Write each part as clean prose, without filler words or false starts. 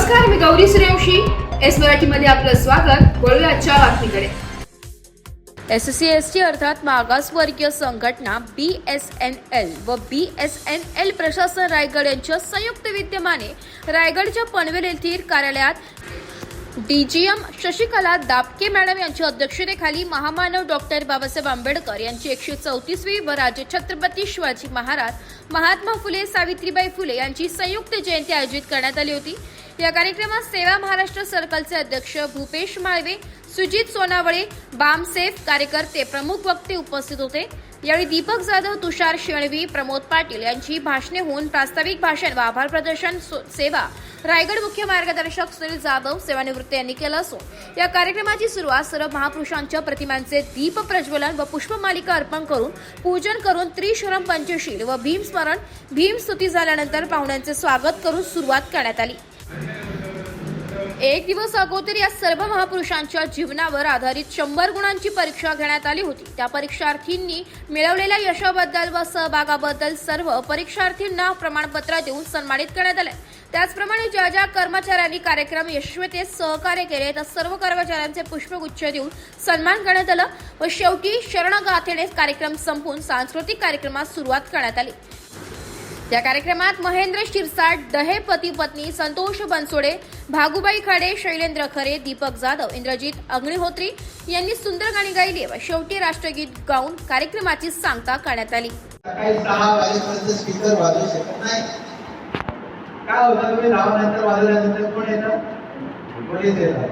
नमस्कार, मी गौरी सूर्यवंशी. एस मराठीमध्ये आपलं स्वागत. वळूया आजच्या बातमीकडे. SC ST अर्थात मागासवर्गीय संघटना BSNL व BSNL प्रशासन रायगड यांच्या संयुक्त विद्यमाने रायगडच्या पनवेल येथील कार्यालयात DGM शशिकला दापके मॅडम यांच्या अध्यक्षतेखाली महामानव डॉक्टर बाबासाहेब आंबेडकर यांची 134वी व राजे छत्रपती शिवाजी महाराज, महात्मा फुले, सावित्रीबाई फुले यांची संयुक्त जयंती आयोजित करण्यात आली होती. या कार्यक्रमात सेवा महाराष्ट्र सर्कलचे अध्यक्ष भूपेश माळवे, सुजित सोनावळे, बामसेफ कार्यकर्ते प्रमुख वक्ते उपस्थित होते. यावेळी दीपक जाधव, तुषार शेणवी, प्रमोद पाटील यांची भाषणे होऊन प्रास्ताविक भाषण व आभार प्रदर्शन सेवा रायगड मुख्य मार्गदर्शक सुनील जाधव सेवानिवृत्त यांनी केलं असून या कार्यक्रमाची सुरुवात सर्व महापुरुषांच्या प्रतिमांचे दीप प्रज्वलन व पुष्पमालिका अर्पण करून पूजन करून त्रिशरम पंचशील व भीमस्मरण भीमस्तुती झाल्यानंतर पाहुण्यांचे स्वागत करून सुरुवात करण्यात आली. एक दिवस अगोदर या सर्व महापुरुषांच्या जीवनावर आधारित 100 गुणांची परीक्षा घेण्यात आली होती. त्या परीक्षार्थींनी मिळवलेल्या यशाबद्दल व सहभागाबद्दल सर्व परीक्षार्थींना प्रमाणपत्र देऊन सन्मानित करण्यात आले. त्याचप्रमाणे ज्या ज्या कर्मचाऱ्यांनी कार्यक्रम यशस्वीतेत सहकार्य केले त्या सर्व कर्मचाऱ्यांचे पुष्पगुच्छ देऊन सन्मान करण्यात आला व शेवटी शरणगाथेने कार्यक्रम संपून सांस्कृतिक कार्यक्रमास सुरुवात करण्यात आली. या कार्यक्रमात महेंद्र शिरसाट, दहे पती पत्नी, संतोष बनसोडे, भागुबाई खाडे, शैलेंद्र खरे, दीपक जाधव, इंद्रजित अग्निहोत्री यांनी सुंदर गाणी गायली व शेवटी राष्ट्रगीत गाऊन कार्यक्रमाची सांगता करण्यात आली. सकाळी 6 वाजेपर्यंत स्पीकर वाजवू शकत नाही. काय होतं, तुम्ही 10 नंतर वाजवल्यानंतर कोण येतं? पोलीस येतात.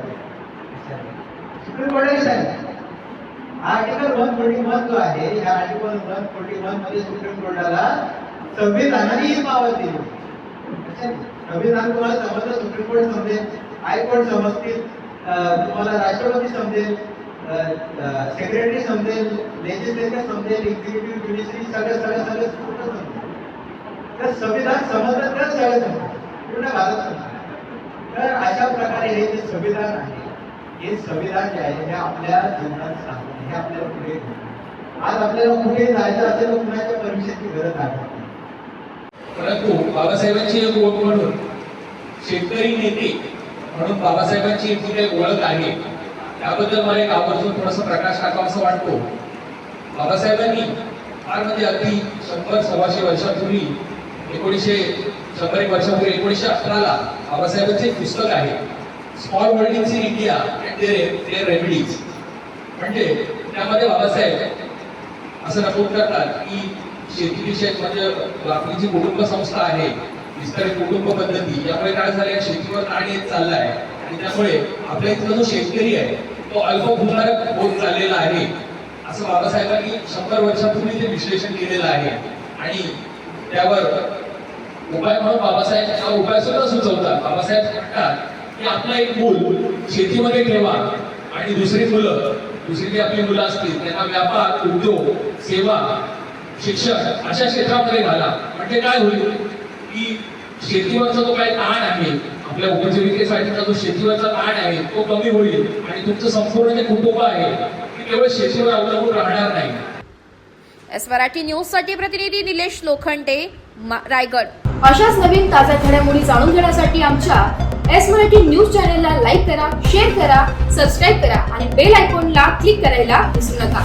सुप्रीम कोर्टाने सांगितलं आर्टिकल 141 जो आहे, या आर्टिकल 141 मध्ये सुप्रीम कोर्टाला संविधानाने ही पावर दिली. संविधान तुम्हाला समजलं, सुप्रीम कोर्ट समजेल, हायकोर्ट समजतील, तुम्हाला राष्ट्रपती समजेल, सेक्रेटरी समजेल, लेजिस्लेचर समजेल, एक्झिक्युटिव्ह, ज्युडिशरी सगळं समजेल. तर संविधान समजलं तर सगळं समजेल, पूर्ण भारत समजेल. तर अशा प्रकारे हे जे संविधान आहे, हे संविधान जे आहे हे आपल्या जीवनात सांगतो, हे आपल्याला पुढे आज आपल्याला कुठे जायचं असेल तर कुणाच्या परमिशनची गरज आहे. परंतु बाबासाहेबांची एक ओळख म्हणून, शेतकरी नेते म्हणून बाबासाहेबांची जी काही ओळख आहे त्याबद्दल मला एक आवर्जून थोडासा प्रकाश टाकावा असं वाटतो. बाबासाहेबांनी फार म्हणजे अगदी 100-125 वर्षापूर्वी 100 वर्षापूर्वी 1918ला बाबासाहेबांचे एक पुस्तक आहे, small holdings in India and their remedies. म्हणजे त्यामध्ये बाबासाहेब असं नमूद करतात की शेतीविषयक म्हणजे आपली जी कुटुंब संस्था आहे, विस्तारित कुटुंब पद्धती, यामुळे काय झालंय, शेतीवर ताण येत चालला आहे आणि त्यामुळे आपल्या इथला जो शेतकरी आहे तो अल्पभूधारक होत चाललेला आहे असं बाबासाहेबांनी 100 वर्षापूर्वी ते विश्लेषण केलेलं आहे. आणि त्यावर उपाय म्हणून बाबासाहेब हा उपाय सुद्धा सुचवतात. बाबासाहेब म्हणतात की आपला एक मूल शेतीमध्ये ठेवा आणि दुसरी जी आपली मुलं असतील त्यांना व्यापार, उद्योग, सेवा, शिक्षण अशा क्षेत्रामध्ये घाला. म्हणजे काय होईल की शेतीवरचा जो काही ताण आहे, आपल्या उपजीविकेसाठीचा जो शेतीवरचा ताण आहे तो कमी होईल आणि तुमचं संपूर्ण जे कुटुंब आहे ते केवळ शेतीवर अवलंबून राहणार नाही. एस मराठी न्यूज साठी प्रतिनिधी निलेश लोखंडे, रायगड. अशाच नवीन ताज्या घडामोडी जाणून घेण्यासाठी आमच्या एस मराठी न्यूज चॅनलला लाईक करा, शेअर करा, सबस्क्राईब करा आणि बेल आयकॉनला क्लिक करायला विसरू नका.